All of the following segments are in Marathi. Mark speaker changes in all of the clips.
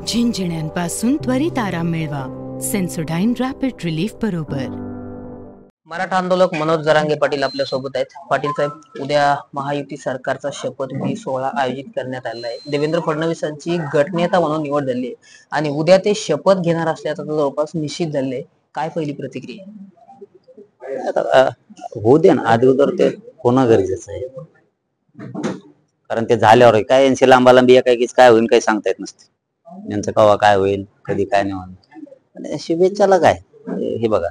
Speaker 1: झिंझिण्यांपासून त्वरित आराम मिळवा सेन्सोडाइन रॅपिड रिलीफ बरोबर.
Speaker 2: मराठा आंदोलक मनोज जरांगे पाटील आपल्या सोबत आहेत. पाटील साहेब, उद्या महायुती सरकारचा शपथविधी सोहळा आयोजित करण्यात आला आहे. देवेंद्र फडणवीसांची गटनेता म्हणून निवड झाली आहे आणि उद्या ते शपथ घेणार असल्याचं जवळपास निश्चित झाले. काय पहिली प्रतिक्रिया?
Speaker 3: होऊ दे ना, अगोदर ते होणं गरजेचं आहे, कारण ते झाल्यावर काय यांची लांबालांबी एकाकीच काय होईल काही सांगता येत नसते. यांचं कवा काय होईल, कधी काय नाही होणार. शुभेच्छाला काय, हे बघा,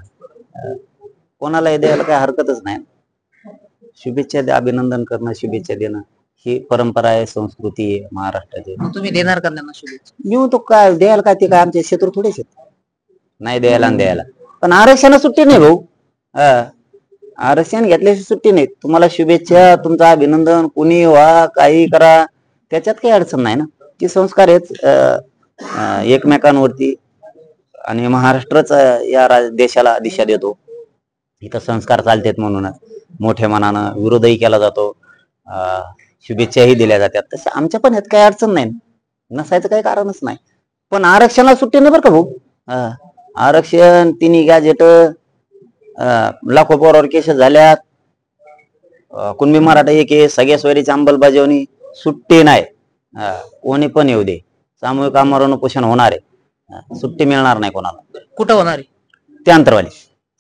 Speaker 3: कोणाला द्यायला काय हरकतच नाही. शुभेच्छा द्या, अभिनंदन करणं, शुभेच्छा देणं ही परंपरा आहे, संस्कृती आहे महाराष्ट्राची.
Speaker 2: तुम्ही देणार का त्यांना शुभेच्छा?
Speaker 3: मी म्हणतो काय द्यायला, काय ते काय आमचे शत्रू थोडेच आहेत, नाही द्यायला द्यायला. पण आरक्षणाला सुट्टी नाही भाऊ, आरक्षण घेतल्याची सुट्टी नाही. तुम्हाला शुभेच्छा, तुमचं अभिनंदन, कुणी व्हा, काही करा, त्याच्यात काही अडचण नाही ना. ती संस्कार आहेत एकमेकांवरती, आणि महाराष्ट्रच या देशाला दिशा देतो. इथं संस्कार चालतात म्हणूनच मोठ्या मनानं विरोधही केला जातो, शुभेच्छाही दिल्या जातात. तसं आमच्या पण ह्यात काही अडचण नाही, नसायचं काही कारणच नाही. पण आरक्षणाला सुट्टी नाही बरं का भाऊ. आरक्षण, तिन्ही गॅजेट, लाखो पोरावर केसेस झाल्यात, कुणबी मराठा एक आहे, सगळ्या सोयरीची अंमलबजावणी, सुट्टी नाही. कोणी पण येऊ दे, सामूहिक आमरण उपोषण होणार आहे, सुट्टी मिळणार नाही कोणाला.
Speaker 2: कुठं होणार आहे
Speaker 3: ते? अंतरवाली.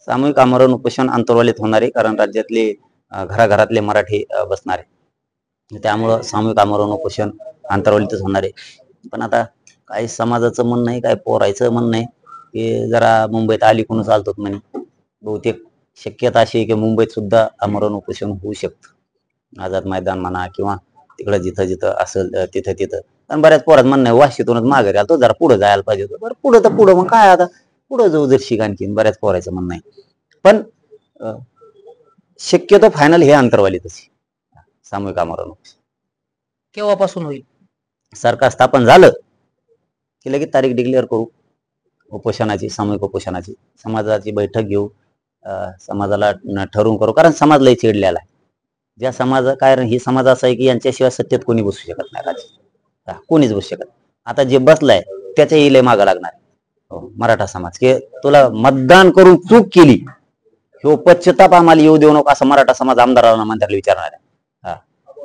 Speaker 3: सामूहिक आमरण उपोषण अंतरवालीत होणार आहे, कारण राज्यातले घराघरातले मराठी बसणार आहे, त्यामुळं सामूहिक आमरण उपोषण अंतरवालीतच होणार आहे. पण आता काही समाजाचं म्हणणं आहे, काय पोरायचं म्हणणं आहे की जरा मुंबईत अलीकडून चालतो म्हणे. बहुतेक शक्यता अशी आहे की मुंबईत सुद्धा आमरण उपोषण होऊ शकतं, आझाद मैदान म्हणा किंवा तिकडं जिथं जिथं असेल तिथं तिथं. पण बऱ्याच पोरात म्हणणं आहे वाशीतूनच माघारी आलो, जरा पुढे जायला पाहिजे होतं. बरं पुढं तर पुढं, मग काय आता पुढं जाऊ जर शिक, आणखीन बऱ्याच पोरायचं म्हणणं आहे. पण शक्यतो फायनल हे अंतरवालीतच सामूहिक आमरण.
Speaker 2: केव्हापासून होईल?
Speaker 3: सरकार स्थापन झालं की लगेच तारीख डिक्लेअर करू उपोषणाची, सामूहिक उपोषणाची. समाजाची बैठक घेऊ, समाजाला ठरवून करू, कारण समाज लय चिडलेला आहे. ज्या समाज काय, ही समाज असा आहे की यांच्याशिवाय सत्तेत कोणी बसू शकत नाही, राज्य कोणीच बसू शकत. आता जे बसलाय त्याच्या इले मागं लागणार मराठा समाज, की तुला मतदान करून चूक केली, ह्यो पश्चाताप आम्हाला येऊ देऊ नको, असं मराठा समाज आमदारांना मंत्र्याला विचारणार आहे.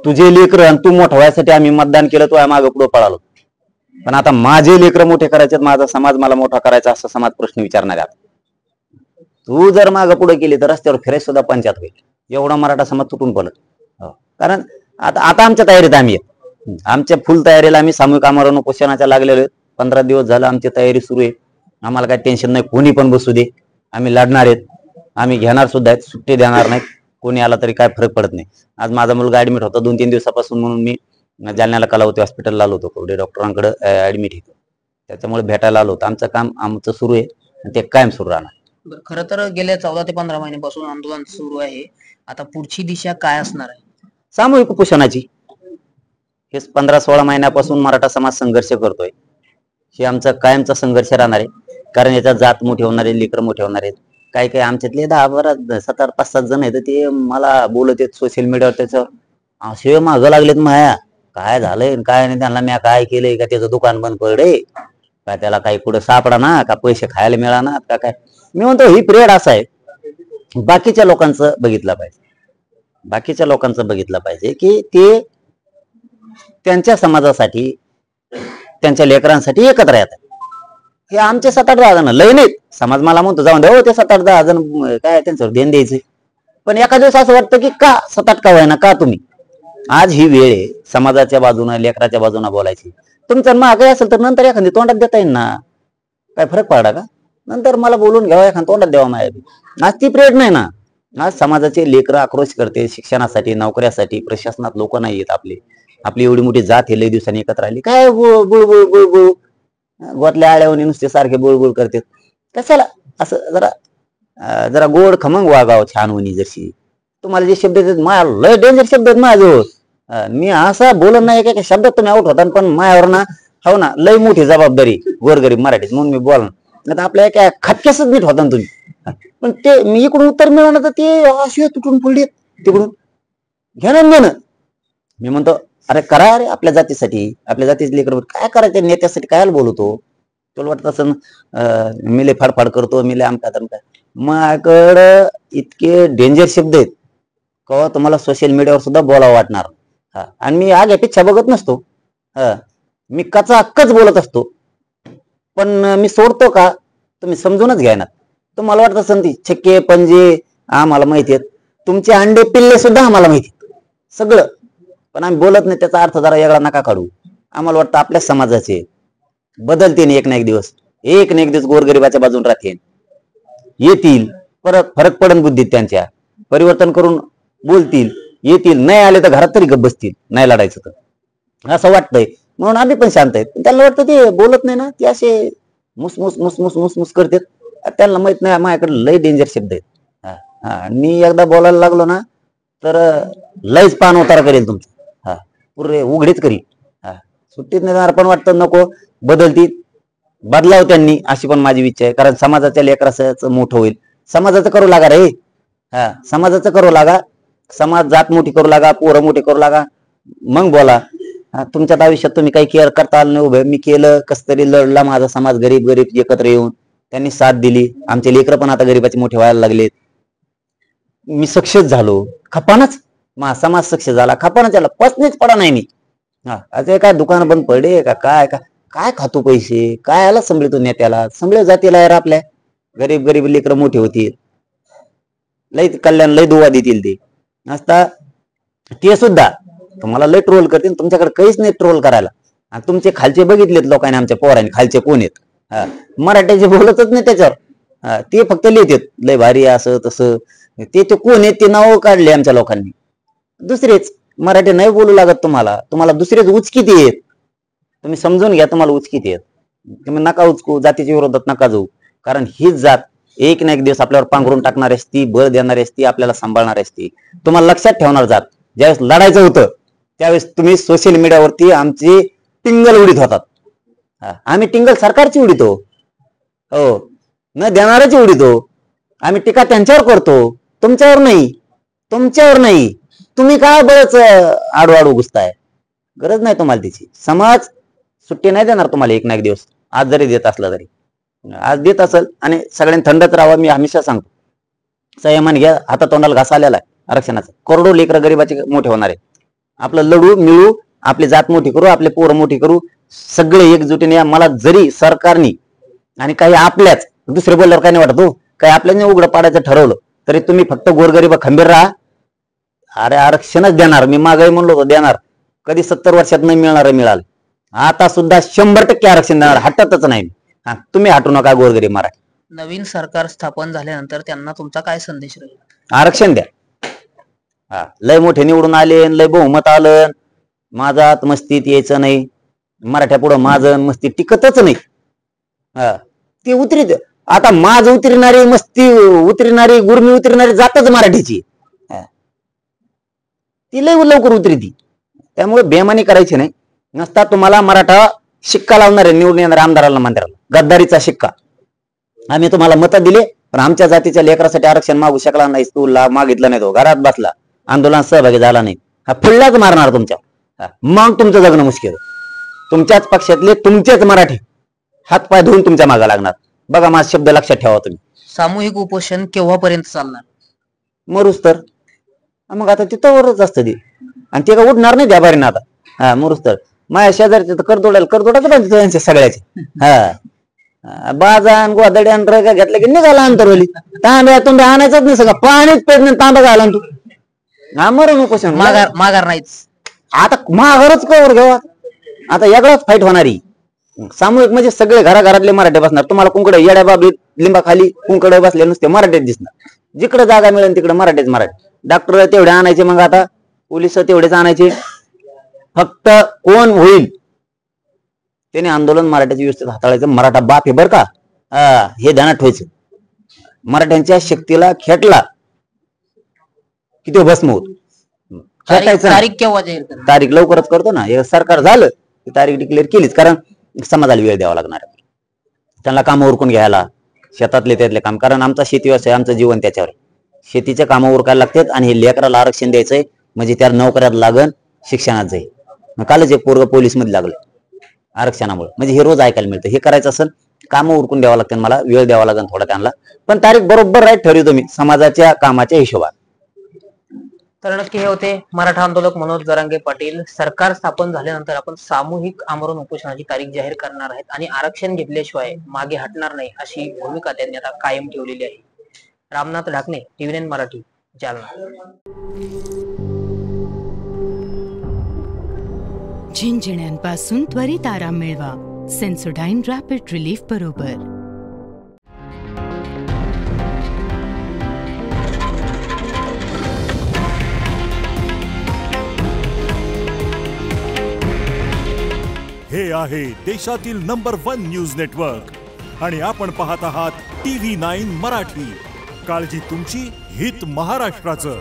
Speaker 3: तुझे लेकर आणि तू मोठं व्हायसाठी आम्ही मतदान केलं, तू मागं पुढं पळालो, पण आता माझे लेकर मोठे करायचे, माझा समाज मला मोठा करायचा, असा समाज प्रश्न विचारणार आहे. तू जर मागं पुढे केली तर रस्त्यावर फिरायला सुद्धा पंचायत होईल. एवढा मराठा समाज तुटून पडत. कारण आता आमच्या तयारीत आम्ही आहेत, आमच्या फुल तयारीला आम्ही सामूहिक आमरण उपोषणाच्या लागलेलो आहेत. 15 दिवस झालं आमची तयारी सुरू आहे. आम्हाला काही टेन्शन नाही, कोणी पण बसू दे, आम्ही लढणार आहेत, आम्ही घेणार सुद्धा आहेत, सुट्टी देणार नाहीत. कोणी आला तरी काय फरक पडत नाही. आज माझा मुलगा ऍडमिट होता 2-3 दिवसापासून, म्हणून मी जालन्याला कलावती हॉस्पिटलला आलो होतो, कुठे डॉक्टरांकडे ऍडमिट होतो, त्याच्यामुळे भेटायला आलो होतो. आमचं काम आमचं सुरू आहे, ते कायम सुरू राहणार.
Speaker 2: खरं तर गेल्या 14 ते 15 महिन्यापासून आंदोलन सुरू आहे. आता पुढची दिशा काय असणार आहे?
Speaker 3: सामूहिक उपोषणाची. हे 15-16 महिन्यापासून मराठा समाज संघर्ष करतोय, हे आमचा कायमचा संघर्ष राहणार आहे. कारण याच्यात जात मोठे होणार आहे, लेकर मोठे होणार आहेत. काही काही आमच्यातले 10-12 5-7 जण आहेत, ते मला बोलत आहेत सोशल मीडियावर, त्याचं असे मागं लागलेत, माया काय झालंय काय नाही, त्यांना मी काय केलंय का, त्याचं दुकान बंद पडे का, त्याला काही कुठं सापडा ना का, पैसे खायला मिळाना का, काय. मी म्हणतो ही पिरियड असा आहे, बाकीच्या लोकांचं बघितलं पाहिजे, बाकीच्या लोकांचं बघितलं पाहिजे की ते त्यांच्या समाजासाठी, त्यांच्या लेकरांसाठी एकत्र येतात. हे आमचे 7-8-10 जण लय नाहीत. समाज मला म्हणतो जाऊन द्या, ते 7-8-10 जण काय त्यांच्यावर देण द्यायचे. पण एका दिवस असं वाटतं की का 7-8 का व्हायना, का तुम्ही आज ही वेळ आहे समाजाच्या बाजूने, लेकराच्या बाजूने बोलायची. तुमचं मागे असेल तर नंतर एखादी तोंडात देता येईल ना, काय फरक पडा का? नंतर मला बोलून घ्यावा, एखाद तोंडात द्यावा माझ्या. आज ती पिरियड नाही ना. आज समाजाचे लेकरं आक्रोश करते, शिक्षणासाठी, नोकऱ्यासाठी. प्रशासनात लोक नाही येत. आपली एवढी मोठी जात हे लई दिवसांनी एकत्र आली, काय बुळबुळ बुळबुळ गोतल्या आळ्यावणी नुसते सारखे बुळबुळ करतात. कशाला असं जरा गोड खमंग वागाव, छान होणी. जशी तुम्हाला जे शब्द देतात, मला लय डेंजर शब्द आहेत माझ्याजवळ, मी असा बोलत नाही का शब्दात तुम्ही आउट होता, पण माझ्यावर ना हो ना लय मोठी जबाबदारी गोरगरीब मराठीत, म्हणून मी बोलणार. आता आपल्या एका खटक्यासच नीट होता तुम्ही. पण ते मी इकडून उत्तर मिळालं तर ते असे तुटून पडले, तिकडून घेणं. मी म्हणतो अरे करा, अरे आपल्या जातीसाठी, आपल्या जातीचे लेकर काय करायचं, नेत्यासाठी काय बोलतो. तुला वाटत असं मिले फाडफाड करतो, मिले आमका तमका. माझ्याकडं इतके डेंजर शब्द आहेत का तुम्हाला सोशल मीडियावर सुद्धा बोलावं वाटणार. आणि मी आग्यापेक्षा बघत नसतो. मी कचा हक्कच बोलत असतो. पण मी सोडतो का तुम्ही समजूनच घ्या ना. तुम्हाला वाटत असं ती छक्के पंजे आम्हाला माहिती आहेत, तुमचे अंडे पिल्ले सुद्धा आम्हाला माहिती आहेत सगळं. पण आम्ही बोलत नाही, त्याचा अर्थ जरा वेगळा नका काढू. आम्हाला वाटतं आपल्या समाजाचे बदलते एक ना एक दिवस, एक ना एक दिवस गोरगरिबाच्या बाजून राहतील, येतील, परत फरक पडन बुद्धीत त्यांच्या, परिवर्तन करून बोलतील, येतील. नाही आले तर घरात तरी गप बसतील, नाही लढायचं तर, असं वाटतंय. म्हणून आम्ही पण शांत आहेत. त्यांना वाटतं ते बोलत नाही ना, ते असे मुसमुस मुसमुस मुसमुस करतात. त्यांना माहित नाही माझ्याकडे लय डेंजर शब्द आहेत. मी एकदा बोलायला लागलो ना तर लयच पान उतारा करेल तुमचं. पुरे उघडीच करी. सुट्टीत नाही जाणार. पण वाटतं नको, बदलतील, बदलाव त्यांनी, अशी पण माझी इच्छा आहे. कारण समाजाच्या लेकराचं मोठं होईल. समाजाचं करू लागा रे. समाजाचं करू लागा. समाज जात मोठी करू लागा, पोरं मोठी करू लागा, मग बोला. तुमच्यात आयुष्यात तुम्ही काही केअर करता आलं नाही उभे. मी केलं, कस तरी लढला माझा समाज, गरीब गरीब एकत्र येऊन त्यांनी साथ दिली. आमचे लेकर पण आता गरीबाचे मोठे व्हायला लागलेत. मी सक्सेस झालो खपानच. माझा समाज सक्सेस झाला खपानच. त्याला पसनीच पडा नाही मी. आता काय दुकान बंद पडे का काय, काय खातो पैसे, काय आला संभळतो नेत्याला, संभळे जातीला यार. आपल्या गरीब गरीब लेकर मोठे होतील, लय कल्याण, लय दुवा देतील ते. नसता ते सुद्धा तुम्हाला लय ट्रोल करतील. तुमच्याकडे काहीच नाही ट्रोल करायला. आणि तुमचे खालचे बघितलेत लोकांनी, आमच्या पोरांनी खालचे कोण आहेत, मराठ्याचे बोलतच नाही त्याच्यावर. ते फक्त लिहितात लय भारी असं तसं. ते कोण आहेत ते नाव काढले आमच्या लोकांनी. दुसरेच मराठी नाही बोलू लागत तुम्हाला, तुम्हाला दुसरेच उचकीत येत. तुम्ही समजून घ्या, तुम्हाला उचकीत येत. तुम्ही नका उचकू, जातीच्या विरोधात नका जाऊ. कारण हीच जात एक ना एक दिवस आपल्यावर पांघरून टाकणारी असती, बळ देणारी असती, आपल्याला सांभाळणारी असती. तुम्हाला लक्षात ठेवणार जात. ज्यावेळेस लढायचं होतं त्यावेळेस तुम्ही सोशल मीडियावरती आमची टिंगल उडीत होतात. आम्ही टिंगल सरकारची उडीतो, हो, न देणाऱ्याची उडीतो. आम्ही टीका त्यांच्यावर करतो, तुमच्यावर नाही. तुमच्यावर नाही. तुम्ही काय बरंच आडवाडू घुसताय. गरज नाही तुम्हाला त्याची. समाज सुट्टी नाही देणार तुम्हाला एक ना एक दिवस. आज जरी देत असला तरी, आज देत असेल आणि सगळ्यांनी थंडच राहावं. मी हमेशा सांगतो, संयमान घ्या. आता तोंडाला घास आलेला आहे आरक्षणाचा. करोडो लेकर गरीबाचे मोठे होणार आहे. आपलं लढू मिळू, आपली जात मोठी करू, आपले पोरं मोठी करू, सगळे एकजुटीने. मला जरी सरकारने आणि काही आपल्याच दुसरे बोलल्यावर काय नाही वाटत हो, काही आपल्याने उघडं पाडायचं ठरवलं तरी तुम्ही फक्त गोरगरीब खंबीर राहा. अरे आरक्षणच देणार. मी मागे म्हणलो होतो देणार, कधी 70 वर्षात नाही मिळणार, मिळालं. आता सुद्धा 100% आरक्षण देणार, हटतच नाही. तुम्ही हटू नका गोरगरीब मराठी.
Speaker 2: नवीन सरकार स्थापन झाल्यानंतर त्यांना तुमचा काय संदेश राहील?
Speaker 3: आरक्षण द्या. लय मोठे निवडून आले, लय बहुमत आलं, माझा मस्तीत यायचं नाही. मराठ्या पुढं माझं मस्ती टिकतच नाही. ती उतरीत आता माझ उतरणारी, मस्ती उतरणारी, गुरमी उतरणारी जातच मराठीची. ती लय लवकर उतरी. त्यामुळे बेमानी करायची नाही. नसता तुम्हाला मराठा शिक्का लावणारे निवडून येणारे आमदाराला, मंत्र्याला, गद्दारीचा शिक्का. आम्ही तुम्हाला मतं दिले, पण आमच्या जातीच्या लेकरासाठी आरक्षण मागू शकला नाही. तू मागितलं नाही, तो घरात बसला, आंदोलनात सहभागी झाला नाही. फुलल्याच मारणार तुमच्या. मग तुमचं जगणं मुश्किल. तुमच्याच पक्षातले तुमचेच मराठी हातपाय धुवून तुमच्या मागा लागणार. बघा, माझा शब्द लक्षात ठेवा तुम्ही.
Speaker 2: सामूहिक उपोषण केव्हापर्यंत चालणार?
Speaker 3: मरूस तर. मग आता तिथंवरच असतं ते. आणि ते का उठणार नाही त्या बारीनं आता. मरूस तर. माझ्या शेजारचे तर करदोडाच पण सगळ्याचे. बाजान गोदड्यान रगा घेतलं की निघाला अंतरवली. तांब्या तुंब्या आणायचंच नाही, सगळं पाणीच पेट नाही, तांबा घाला तू. मरू नको.
Speaker 2: माघार नाहीच.
Speaker 3: आता माघारच कवर घ्यावा. आता वेगळाच फाईट होणारी. सामूहिक म्हणजे सगळे घराघरातले मराठे बसणार. तुम्हाला कुंकड येड्या बाबी लिंबाखाली कुंकड बसले नुसते मराठीत दिसणार. जिकडे जागा मिळेल तिकडे मराठीच मराठी. डॉक्टर तेवढे आणायचे, मग आता पोलिस तेवढेच आणायचे. फक्त कोण होईल त्याने आंदोलन मराठ्याची व्यवस्थित हाताळायचं. मराठा बाप आहे बरं का, हे ध्यानात ठेवायचं. मराठ्यांच्या शक्तीला खेटला की तो भस्म होत.
Speaker 2: तारीख केव्हा जाहीर करणार?
Speaker 3: तारीख लवकरच करतो ना. हे सरकार झालं की तारीख डिक्लेअर केलीच. कारण समाजाला वेळ द्यावा लागणार आहे. त्यांना काम उरकून घ्यायला, शेतातले त्यातले काम. कारण आमचा शेती व्यवसाय, आमचं जीवन त्याच्यावर. शेतीचे कामं उरकायला लागतात. आणि हे लेकराला आरक्षण द्यायचंय म्हणजे त्या नोकऱ्यात लागन, शिक्षणात जाईल. कालच एक पोरग पोलीस मध्ये लागलं आरक्षणामुळे. म्हणजे हे रोज ऐकायला मिळतं. हे करायचं असेल कामं उरकून द्यावं लागतं, मला वेळ द्यावा लागेल थोडा त्यांना, पण तारीख बरोबर राईट ठरवतो मी समाजाच्या कामाच्या हिशोबात.
Speaker 2: तर नक्की हे होते मराठा आंदोलक मनोज जरांगे पाटील. सरकार स्थापन झाल्यानंतर आपण सामूहिक आमरण उपोषणाची तारीख जाहीर करणार आहेत आणि आरक्षण घेतल्याशिवाय मागे हटणार नाही अशी भूमिका त्यांनी आता कायम ठेवलेली आहे. रामनाथ ढाकणे, TVN मराठी, जालना.
Speaker 1: झिंझिण्यांपासून त्वरित आराम मिळवा सेन्सोडाइन रॅपिड रिलीफ बरोबर.
Speaker 4: हे आहे देशातील नंबर 1 न्यूज नेटवर्क आणि आपण पाहत आहात TV9 मराठी. काळजी तुमची, हित महाराष्ट्राचं.